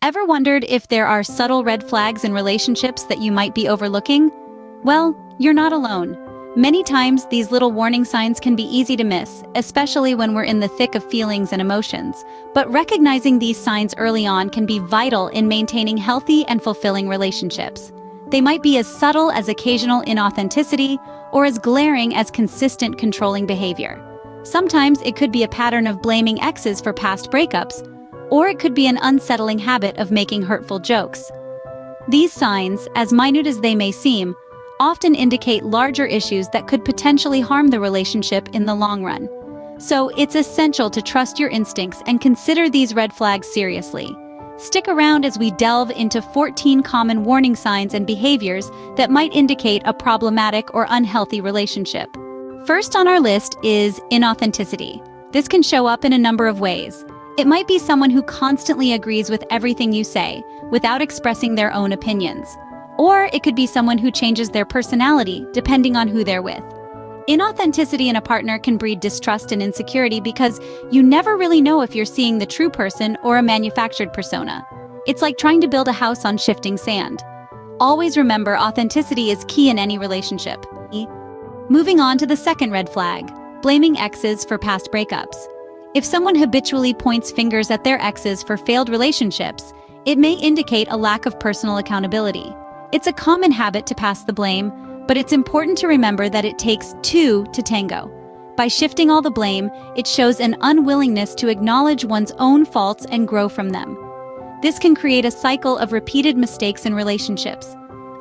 Ever wondered if there are subtle red flags in relationships that you might be overlooking? Well, you're not alone. Many times, these little warning signs can be easy to miss, especially when we're in the thick of feelings and emotions. But recognizing these signs early on can be vital in maintaining healthy and fulfilling relationships. They might be as subtle as occasional inauthenticity or as glaring as consistent controlling behavior. Sometimes it could be a pattern of blaming exes for past breakups, or it could be an unsettling habit of making hurtful jokes. These signs, as minute as they may seem, often indicate larger issues that could potentially harm the relationship in the long run. So it's essential to trust your instincts and consider these red flags seriously. Stick around as we delve into 14 common warning signs and behaviors that might indicate a problematic or unhealthy relationship. First on our list is inauthenticity. This can show up in a number of ways. It might be someone who constantly agrees with everything you say, without expressing their own opinions. Or it could be someone who changes their personality, depending on who they're with. Inauthenticity in a partner can breed distrust and insecurity because you never really know if you're seeing the true person or a manufactured persona. It's like trying to build a house on shifting sand. Always remember, authenticity is key in any relationship. Moving on to the second red flag, blaming exes for past breakups. If someone habitually points fingers at their exes for failed relationships, it may indicate a lack of personal accountability. It's a common habit to pass the blame, but it's important to remember that it takes two to tango. By shifting all the blame, it shows an unwillingness to acknowledge one's own faults and grow from them. This can create a cycle of repeated mistakes in relationships.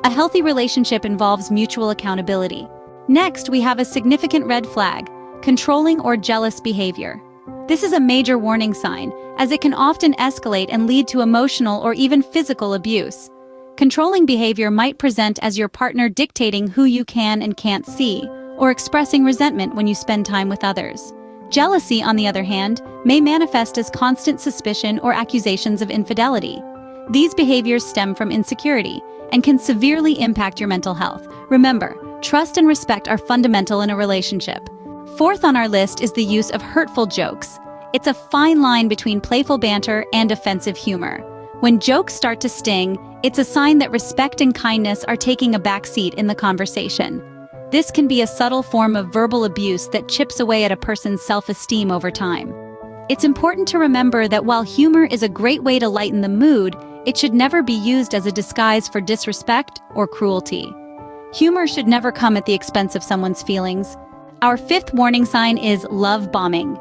A healthy relationship involves mutual accountability. Next, we have a significant red flag, controlling or jealous behavior. This is a major warning sign, as it can often escalate and lead to emotional or even physical abuse. Controlling behavior might present as your partner dictating who you can and can't see, or expressing resentment when you spend time with others. Jealousy, on the other hand, may manifest as constant suspicion or accusations of infidelity. These behaviors stem from insecurity and can severely impact your mental health. Remember, trust and respect are fundamental in a relationship. Fourth on our list is the use of hurtful jokes. It's a fine line between playful banter and offensive humor. When jokes start to sting, it's a sign that respect and kindness are taking a back seat in the conversation. This can be a subtle form of verbal abuse that chips away at a person's self-esteem over time. It's important to remember that while humor is a great way to lighten the mood, it should never be used as a disguise for disrespect or cruelty. Humor should never come at the expense of someone's feelings. Our fifth warning sign is love bombing.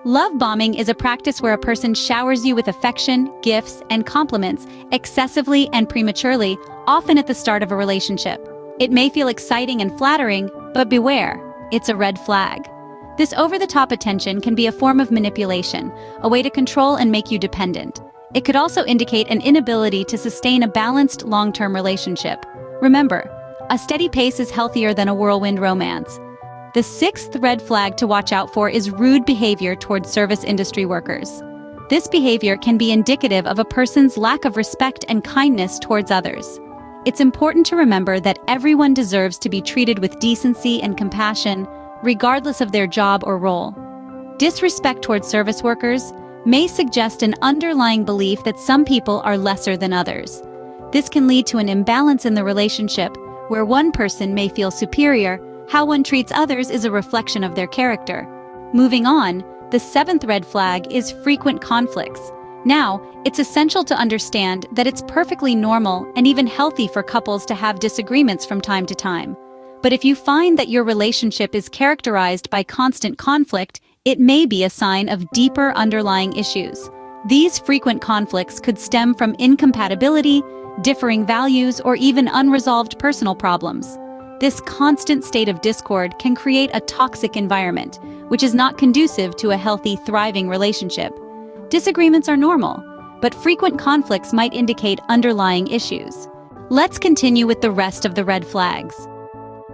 Love bombing is a practice where a person showers you with affection, gifts, and compliments excessively and prematurely, often at the start of a relationship. It may feel exciting and flattering, but beware, it's a red flag. This over-the-top attention can be a form of manipulation, a way to control and make you dependent. It could also indicate an inability to sustain a balanced long-term relationship. Remember, a steady pace is healthier than a whirlwind romance. The sixth red flag to watch out for is rude behavior towards service industry workers. This behavior can be indicative of a person's lack of respect and kindness towards others. It's important to remember that everyone deserves to be treated with decency and compassion, regardless of their job or role. Disrespect towards service workers may suggest an underlying belief that some people are lesser than others. This can lead to an imbalance in the relationship, where one person may feel superior. How one treats others is a reflection of their character. Moving on, the seventh red flag is frequent conflicts. Now, it's essential to understand that it's perfectly normal and even healthy for couples to have disagreements from time to time. But if you find that your relationship is characterized by constant conflict, it may be a sign of deeper underlying issues. These frequent conflicts could stem from incompatibility, differing values, or even unresolved personal problems. This constant state of discord can create a toxic environment, which is not conducive to a healthy, thriving relationship. Disagreements are normal, but frequent conflicts might indicate underlying issues. Let's continue with the rest of the red flags.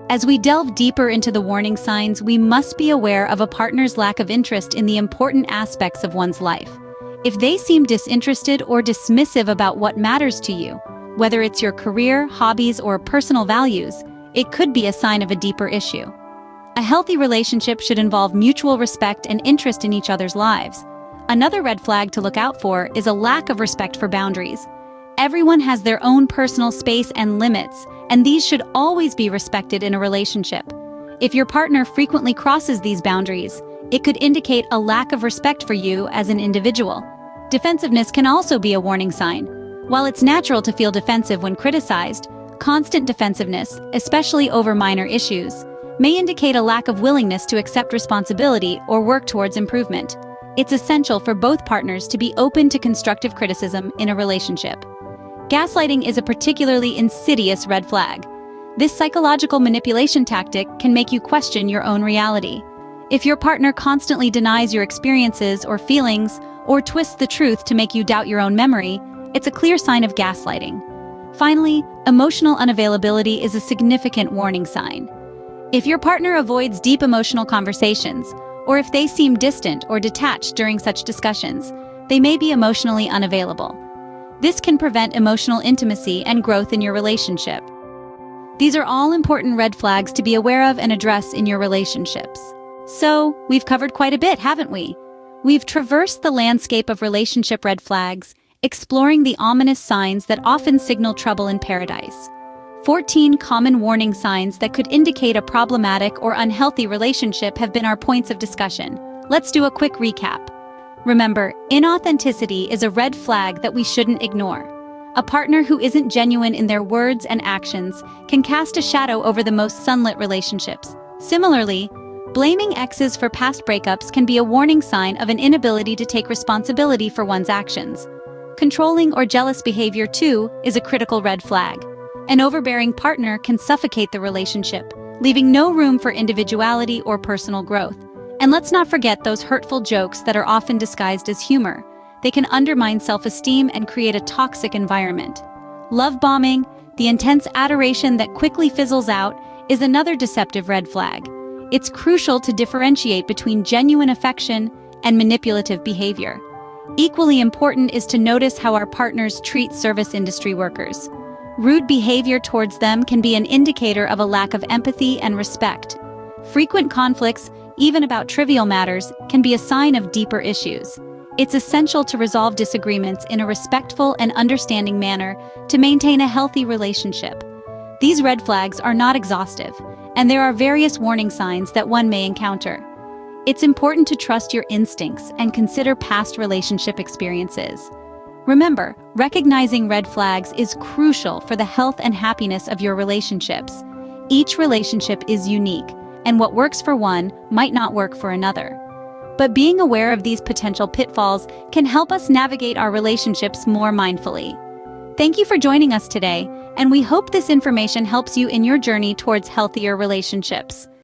As we delve deeper into the warning signs, we must be aware of a partner's lack of interest in the important aspects of one's life. If they seem disinterested or dismissive about what matters to you, whether it's your career, hobbies, or personal values, it could be a sign of a deeper issue. A healthy relationship should involve mutual respect and interest in each other's lives. Another red flag to look out for is a lack of respect for boundaries. Everyone has their own personal space and limits, and these should always be respected in a relationship. If your partner frequently crosses these boundaries, it could indicate a lack of respect for you as an individual. Defensiveness can also be a warning sign. While it's natural to feel defensive when criticized, constant defensiveness, especially over minor issues, may indicate a lack of willingness to accept responsibility or work towards improvement. It's essential for both partners to be open to constructive criticism in a relationship. Gaslighting is a particularly insidious red flag. This psychological manipulation tactic can make you question your own reality. If your partner constantly denies your experiences or feelings, or twists the truth to make you doubt your own memory, it's a clear sign of gaslighting. Finally, emotional unavailability is a significant warning sign. If your partner avoids deep emotional conversations, or if they seem distant or detached during such discussions, they may be emotionally unavailable. This can prevent emotional intimacy and growth in your relationship. These are all important red flags to be aware of and address in your relationships. So, we've covered quite a bit, haven't we? We've traversed the landscape of relationship red flags, exploring the ominous signs that often signal trouble in paradise. 14 common warning signs that could indicate a problematic or unhealthy relationship have been our points of discussion. Let's do a quick recap. Remember, inauthenticity is a red flag that we shouldn't ignore. A partner who isn't genuine in their words and actions can cast a shadow over the most sunlit relationships. Similarly, blaming exes for past breakups can be a warning sign of an inability to take responsibility for one's actions. Controlling or jealous behavior, too, is a critical red flag. An overbearing partner can suffocate the relationship, leaving no room for individuality or personal growth. And let's not forget those hurtful jokes that are often disguised as humor. They can undermine self-esteem and create a toxic environment. Love bombing, the intense adoration that quickly fizzles out, is another deceptive red flag. It's crucial to differentiate between genuine affection and manipulative behavior. Equally important is to notice how our partners treat service industry workers. Rude behavior towards them can be an indicator of a lack of empathy and respect. Frequent conflicts, even about trivial matters, can be a sign of deeper issues. It's essential to resolve disagreements in a respectful and understanding manner to maintain a healthy relationship. These red flags are not exhaustive, and there are various warning signs that one may encounter. It's important to trust your instincts and consider past relationship experiences. Remember, recognizing red flags is crucial for the health and happiness of your relationships. Each relationship is unique, and what works for one might not work for another. But being aware of these potential pitfalls can help us navigate our relationships more mindfully. Thank you for joining us today, and we hope this information helps you in your journey towards healthier relationships.